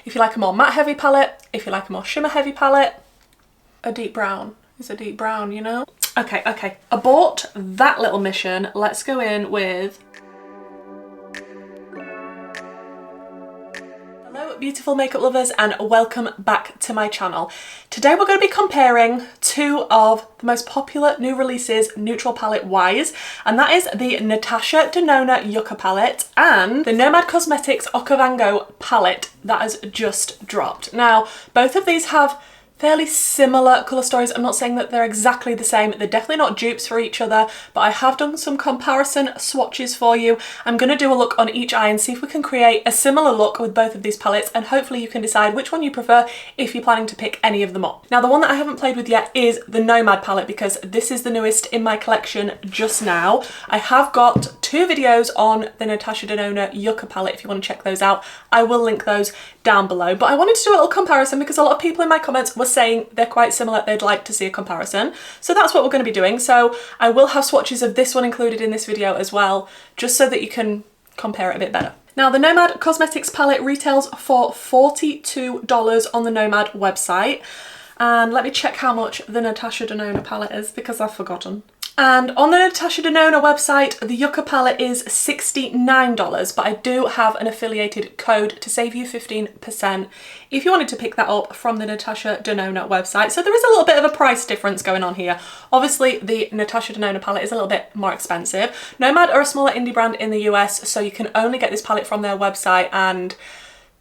If you like a more matte heavy palette, if you like a more shimmer heavy palette, a deep brown is a deep brown, you know? Okay, abort that little mission. Let's go in with... Hello beautiful makeup lovers and welcome back to my channel. Today we're going to be comparing two of the most popular new releases neutral palette wise, and that is the Natasha Denona Yucca palette and the Nomad Cosmetics OKAVANGO palette that has just dropped. Now both of these have fairly similar colour stories. I'm not saying that they're exactly the same. They're definitely not dupes for each other, but I have done some comparison swatches for you. I'm going to do a look on each eye and see if we can create a similar look with both of these palettes, and hopefully you can decide which one you prefer if you're planning to pick any of them up. Now the one that I haven't played with yet is the Nomad palette because this is the newest in my collection just now. I have got two videos on the Natasha Denona Yucca palette if you want to check those out. I will link those down below, but I wanted to do a little comparison because a lot of people in my comments were saying they're quite similar, they'd like to see a comparison. So that's what we're going to be doing. So I will have swatches of this one included in this video as well, just so that you can compare it a bit better. Now the Nomad Cosmetics palette retails for $42 on the Nomad website. And let me check how much the Natasha Denona palette is because I've forgotten. And on the Natasha Denona website, the Yucca palette is $69, but I do have an affiliated code to save you 15% if you wanted to pick that up from the Natasha Denona website. So there is a little bit of a price difference going on here. Obviously, the Natasha Denona palette is a little bit more expensive. Nomad are a smaller indie brand in the US, so you can only get this palette from their website, and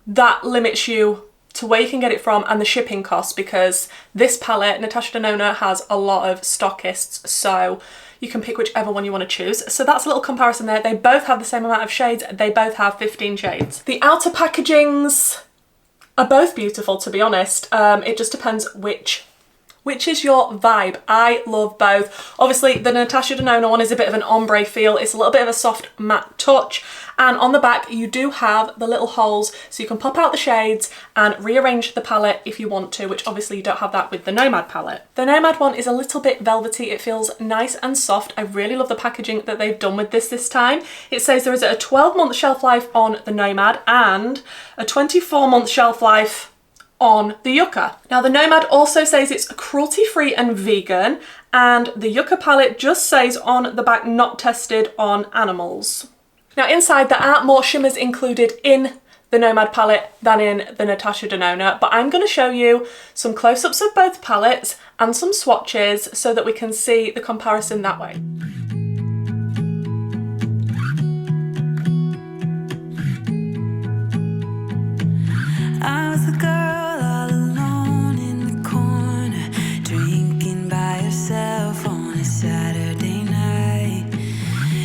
that limits you to where you can get it from and the shipping costs, because this palette, Natasha Denona, has a lot of stockists, so you can pick whichever one you want to choose. So that's a little comparison there. They both have the same amount of shades. They both have 15 shades. The outer packagings are both beautiful, to be honest. It just depends which is your vibe. I love both. Obviously, the Natasha Denona one is a bit of an ombre feel. It's a little bit of a soft matte touch. And on the back, you do have the little holes, so you can pop out the shades and rearrange the palette if you want to, which obviously you don't have that with the Nomad palette. The Nomad one is a little bit velvety. It feels nice and soft. I really love the packaging that they've done with this time. It says there is a 12-month shelf life on the Nomad and a 24-month shelf life on the Yucca. Now the Nomad also says it's cruelty-free and vegan, and the Yucca palette just says on the back not tested on animals. Now inside there are more shimmers included in the Nomad palette than in the Natasha Denona, but I'm going to show you some close-ups of both palettes and some swatches so that we can see the comparison that way. I was the girl all alone in the corner, drinking by yourself on a Saturday night.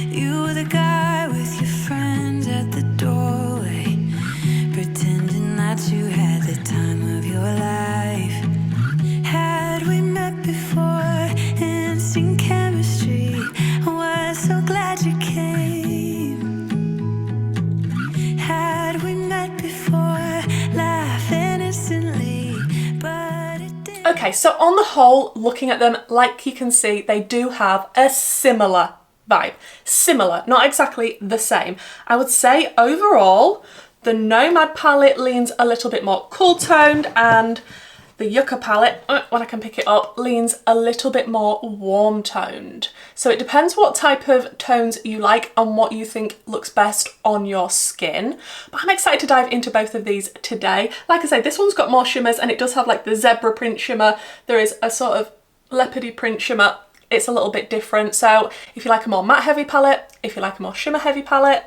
You were the guy with your friends at the doorway, pretending that you had the time of your life. Had we met before, instant chemistry, I was so glad you came. Had we met before, laughing instantly, but it didn't. Okay, so on the whole, looking at them, like you can see, they do have a similar vibe. Similar, not exactly the same. I would say overall, the Nomad palette leans a little bit more cool toned, and the Yucca palette, when I can pick it up, leans a little bit more warm toned. So it depends what type of tones you like and what you think looks best on your skin. But I'm excited to dive into both of these today. Like I say, this one's got more shimmers and it does have like the zebra print shimmer. There is a sort of leopardy print shimmer. It's a little bit different. So if you like a more matte heavy palette, if you like a more shimmer heavy palette.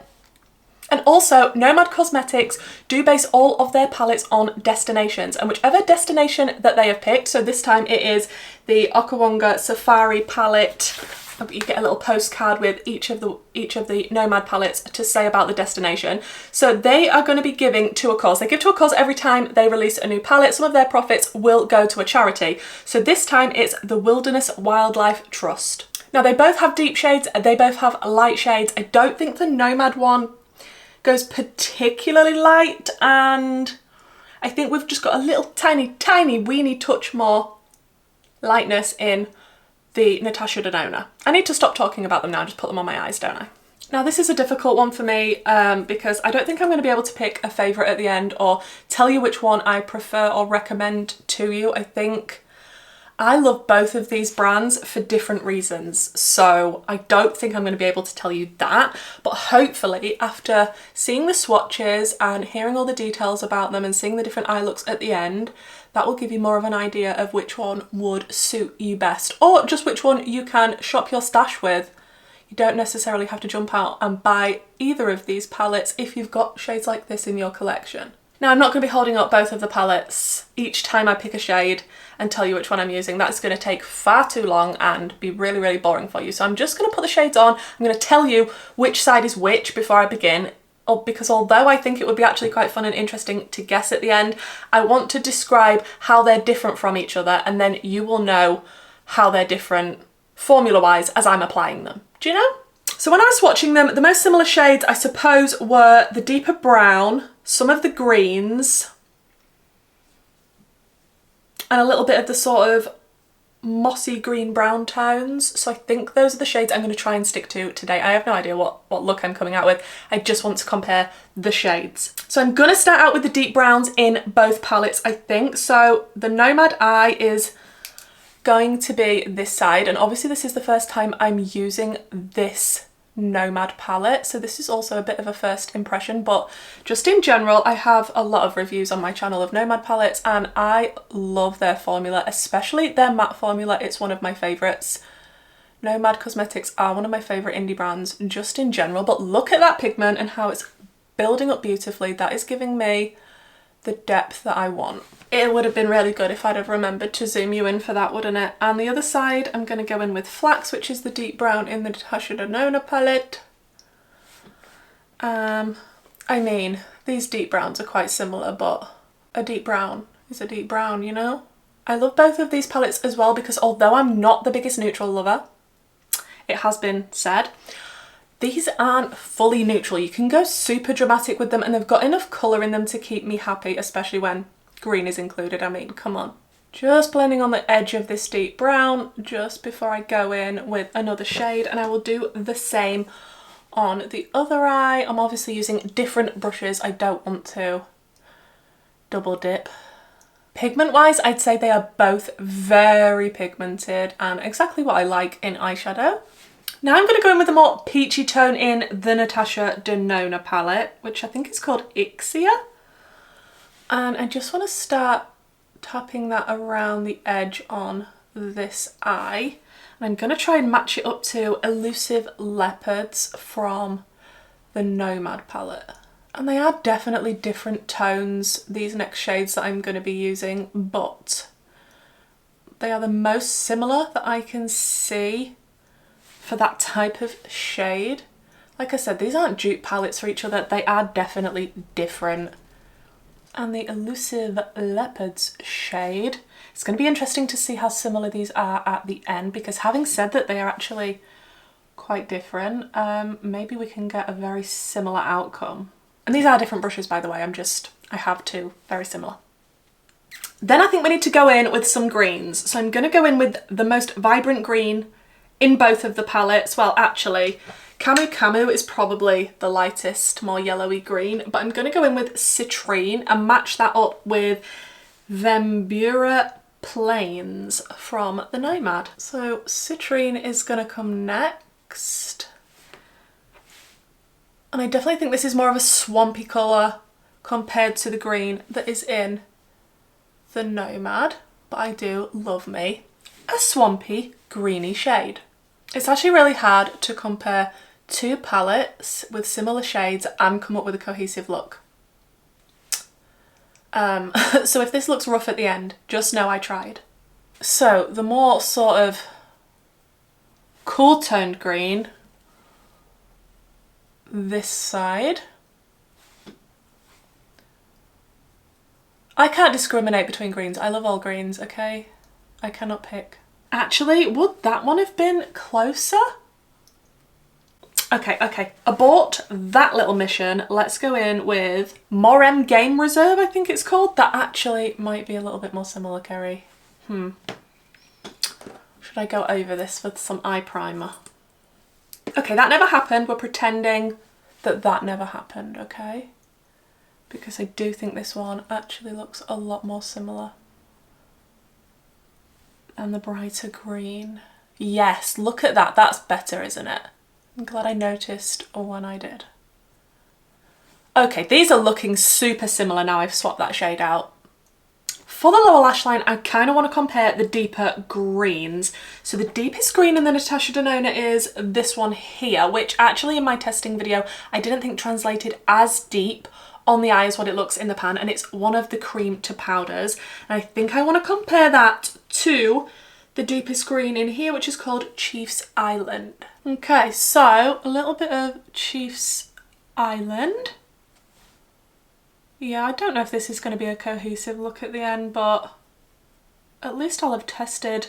And also, Nomad Cosmetics do base all of their palettes on destinations, and whichever destination that they have picked, so this time it is the OKAVANGO Safari palette. You get a little postcard with each of the Nomad palettes to say about the destination. So they are going to be giving to a cause. They give to a cause every time they release a new palette. Some of their profits will go to a charity. So this time it's the Wilderness Wildlife Trust. Now they both have deep shades, they both have light shades. I don't think the Nomad one goes particularly light, and I think we've just got a little tiny weeny touch more lightness in the Natasha Denona. I need to stop talking about them now, just put them on my eyes, don't I? Now this is a difficult one for me because I don't think I'm going to be able to pick a favourite at the end or tell you which one I prefer or recommend to you. I think I love both of these brands for different reasons, so I don't think I'm going to be able to tell you that, but hopefully after seeing the swatches and hearing all the details about them and seeing the different eye looks at the end, that will give you more of an idea of which one would suit you best, or just which one you can shop your stash with. You don't necessarily have to jump out and buy either of these palettes if you've got shades like this in your collection. Now I'm not going to be holding up both of the palettes each time I pick a shade and tell you which one I'm using. That's going to take far too long and be really, really boring for you. So I'm just going to put the shades on. I'm going to tell you which side is which before I begin. Because although I think it would be actually quite fun and interesting to guess at the end, I want to describe how they're different from each other, and then you will know how they're different formula-wise as I'm applying them. Do you know? So when I was swatching them, the most similar shades I suppose were the deeper brown, some of the greens, and a little bit of the sort of mossy green brown tones. So I think those are the shades I'm going to try and stick to today. I have no idea what look I'm coming out with. I just want to compare the shades. So I'm going to start out with the deep browns in both palettes, I think. So the Nomad Eye is going to be this side, and obviously this is the first time I'm using this Nomad palette, so this is also a bit of a first impression, but just in general I have a lot of reviews on my channel of Nomad palettes and I love their formula, especially their matte formula. It's one of my favourites. Nomad Cosmetics are one of my favourite indie brands just in general, but look at that pigment and how it's building up beautifully. That is giving me the depth that I want. It would have been really good if I'd have remembered to zoom you in for that, wouldn't it? And the other side, I'm going to go in with Flax, which is the deep brown in the Natasha Denona palette. I mean, these deep browns are quite similar, but a deep brown is a deep brown, you know? I love both of these palettes as well because although I'm not the biggest neutral lover, it has been said, these aren't fully neutral. You can go super dramatic with them and they've got enough colour in them to keep me happy, especially when green is included. I mean, come on. Just blending on the edge of this deep brown just before I go in with another shade, and I will do the same on the other eye. I'm obviously using different brushes. I don't want to double dip. Pigment wise, I'd say they are both very pigmented and exactly what I like in eyeshadow. Now I'm going to go in with a more peachy tone in the Natasha Denona palette, which I think is called Ixia. And I just want to start tapping that around the edge on this eye. And I'm going to try and match it up to Elusive Leopards from the Nomad palette. And they are definitely different tones, these next shades that I'm going to be using, but they are the most similar that I can see for that type of shade. Like I said, these aren't dupe palettes for each other. They are definitely different. And the Elusive Leopards shade, it's going to be interesting to see how similar these are at the end, because having said that they are actually quite different, maybe we can get a very similar outcome. And these are different brushes, by the way. I have two very similar. Then I think we need to go in with some greens. So I'm going to go in with the most vibrant green in both of the palettes. Well, actually, Camu Camu is probably the lightest, more yellowy green, but I'm going to go in with Citrine and match that up with Vembura Plains from the Nomad. So Citrine is going to come next. And I definitely think this is more of a swampy colour compared to the green that is in the Nomad, but I do love me a swampy greeny shade. It's actually really hard to compare two palettes with similar shades and come up with a cohesive look. So if this looks rough at the end, just know I tried. So the more sort of cool toned green, this side. I can't discriminate between greens. I love all greens, okay? I cannot pick. Actually, would that one have been closer? Okay, abort that little mission. Let's go in with Morem Game Reserve, I think it's called. That actually might be a little bit more similar, Kerry. Should I go over this with some eye primer? Okay, that never happened. We're pretending that that never happened, okay? Because I do think this one actually looks a lot more similar. And the brighter green. Yes, look at that. That's better, isn't it? I'm glad I noticed when I did. Okay, these are looking super similar now I've swapped that shade out. For the lower lash line, I kind of want to compare the deeper greens. So the deepest green in the Natasha Denona is this one here, which actually in my testing video, I didn't think translated as deep on the eye as what it looks in the pan, and it's one of the cream to powders. And I think I want to compare that to the deepest green in here, which is called Chief's Island. Okay, so a little bit of Chief's Island. Yeah, I don't know if this is going to be a cohesive look at the end, but at least I'll have tested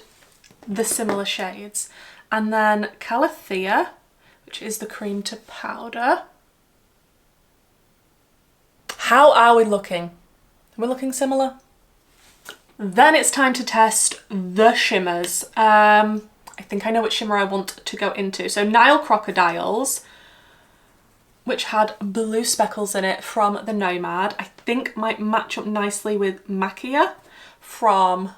the similar shades. And then Calathea, which is the cream to powder. How are we looking? Are we looking similar? Then it's time to test the shimmers. I think I know which shimmer I want to go into. So Nile Crocodiles, which had blue speckles in it from the Nomad, I think might match up nicely with Macchia from,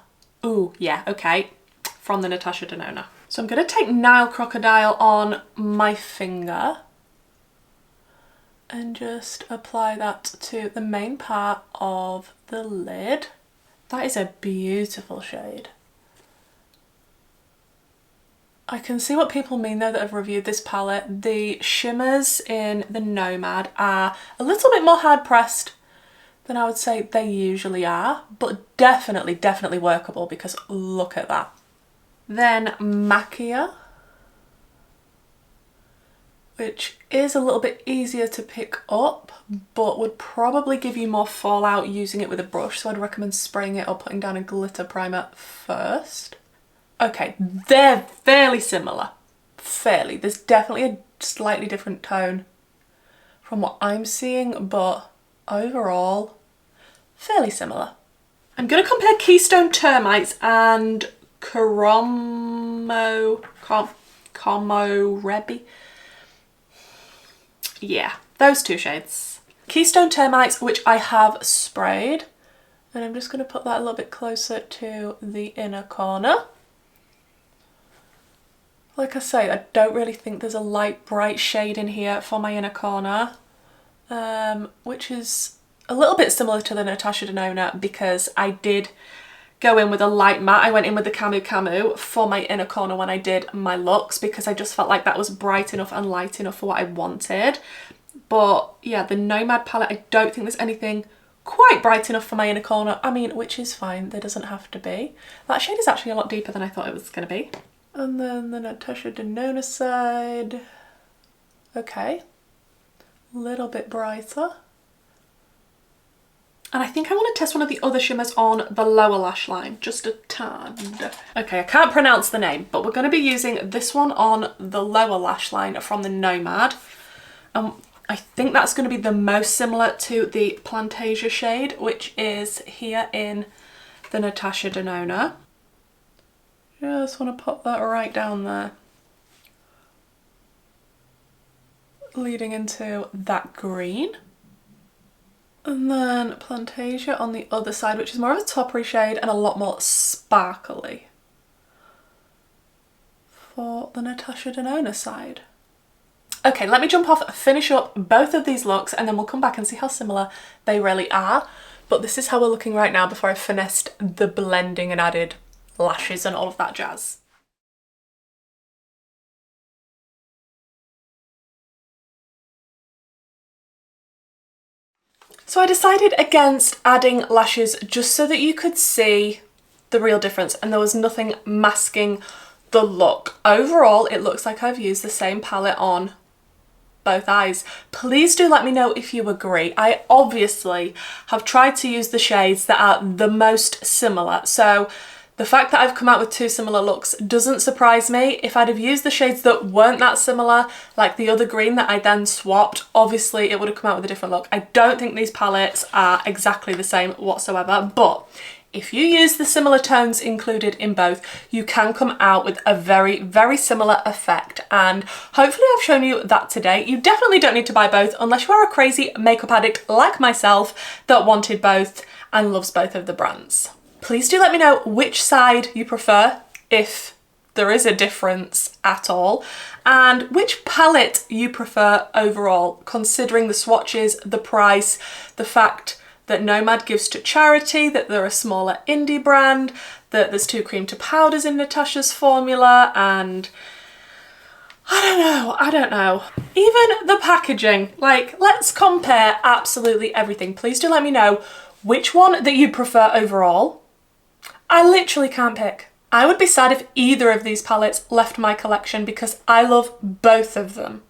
ooh, yeah, okay, from the Natasha Denona. So I'm going to take Nile Crocodile on my finger and just apply that to the main part of the lid. That is a beautiful shade. I can see what people mean though that have reviewed this palette. The shimmers in the Nomad are a little bit more hard pressed than I would say they usually are, but definitely workable because look at that. Then Macchia, which is a little bit easier to pick up, but would probably give you more fallout using it with a brush. So I'd recommend spraying it or putting down a glitter primer first. Okay, they're fairly similar. Fairly. There's definitely a slightly different tone from what I'm seeing, but overall, fairly similar. I'm going to compare Keystone Termites and Como Rebi. Yeah, those two shades. Keystone Termites, which I have sprayed, and I'm just going to put that a little bit closer to the inner corner. Like I say, I don't really think there's a light bright shade in here for my inner corner, which is a little bit similar to the Natasha Denona because I did go in with a light matte. I went in with the Camu Camu for my inner corner when I did my looks because I just felt like that was bright enough and light enough for what I wanted. But yeah, the Nomad palette, I don't think there's anything quite bright enough for my inner corner. I mean, which is fine, there doesn't have to be. That shade is actually a lot deeper than I thought it was going to be. And then the Natasha Denona side, okay, a little bit brighter. And I think I want to test one of the other shimmers on the lower lash line, just a tad. Okay, I can't pronounce the name, but we're going to be using this one on the lower lash line from the Nomad. I think that's going to be the most similar to the Plantasia shade, which is here in the Natasha Denona. Just want to pop that right down there, leading into that green. And then Plantasia on the other side, which is more of a toppery shade and a lot more sparkly for the Natasha Denona side. Okay, let me jump off, finish up both of these looks, and then we'll come back and see how similar they really are. But this is how we're looking right now before I've finessed the blending and added lashes and all of that jazz. So I decided against adding lashes just so that you could see the real difference and there was nothing masking the look. Overall, it looks like I've used the same palette on both eyes. Please do let me know if you agree. I obviously have tried to use the shades that are the most similar. So the fact that I've come out with two similar looks doesn't surprise me. If I'd have used the shades that weren't that similar, like the other green that I then swapped, obviously it would have come out with a different look. I don't think these palettes are exactly the same whatsoever, but if you use the similar tones included in both, you can come out with a very, very similar effect. And hopefully I've shown you that today. You definitely don't need to buy both unless you are a crazy makeup addict like myself that wanted both and loves both of the brands. Please do let me know which side you prefer, if there is a difference at all, and which palette you prefer overall, considering the swatches, the price, the fact that Nomad gives to charity, that they're a smaller indie brand, that there's 2 cream to powders in Natasha's formula, and I don't know. Even the packaging, like, let's compare absolutely everything. Please do let me know which one that you prefer overall. I literally can't pick. I would be sad if either of these palettes left my collection because I love both of them.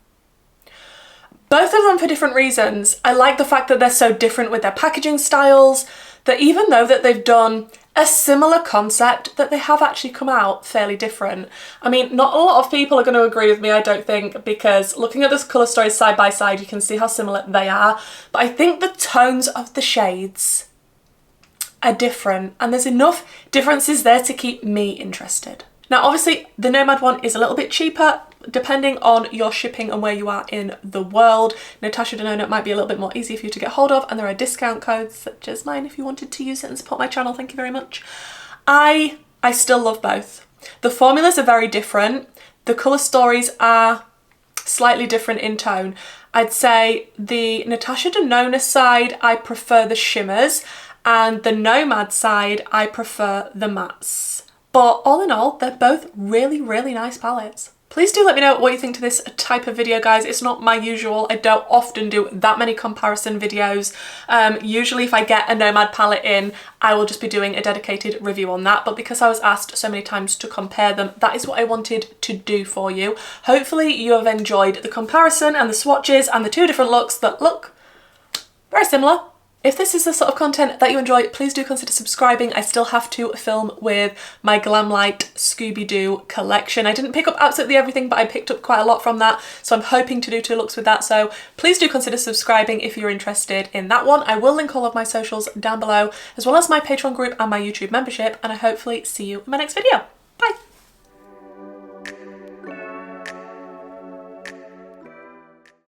Both of them for different reasons. I like the fact that they're so different with their packaging styles, that even though that they've done a similar concept, that they have actually come out fairly different. I mean, not a lot of people are going to agree with me, I don't think, because looking at this colour stories side by side, you can see how similar they are. But I think the tones of the shades are different, and there's enough differences there to keep me interested. Now, obviously, the Nomad one is a little bit cheaper, depending on your shipping and where you are in the world. Natasha Denona might be a little bit more easy for you to get hold of, and there are discount codes such as mine if you wanted to use it and support my channel. Thank you very much. I still love both. The formulas are very different. The colour stories are slightly different in tone. I'd say the Natasha Denona side, I prefer the shimmers, and the Nomad side, I prefer the mattes. But all in all, they're both really, really nice palettes. Please do let me know what you think to this type of video, guys. It's not my usual. I don't often do that many comparison videos. Usually if I get a Nomad palette in, I will just be doing a dedicated review on that. But because I was asked so many times to compare them, that is what I wanted to do for you. Hopefully you have enjoyed the comparison and the swatches and the 2 different looks that look very similar. If this is the sort of content that you enjoy, please do consider subscribing. I still have to film with my Glamlight Scooby-Doo collection. I didn't pick up absolutely everything, but I picked up quite a lot from that, so I'm hoping to do 2 looks with that. So please do consider subscribing if you're interested in that one. I will link all of my socials down below, as well as my Patreon group and my YouTube membership, and I hopefully see you in my next video.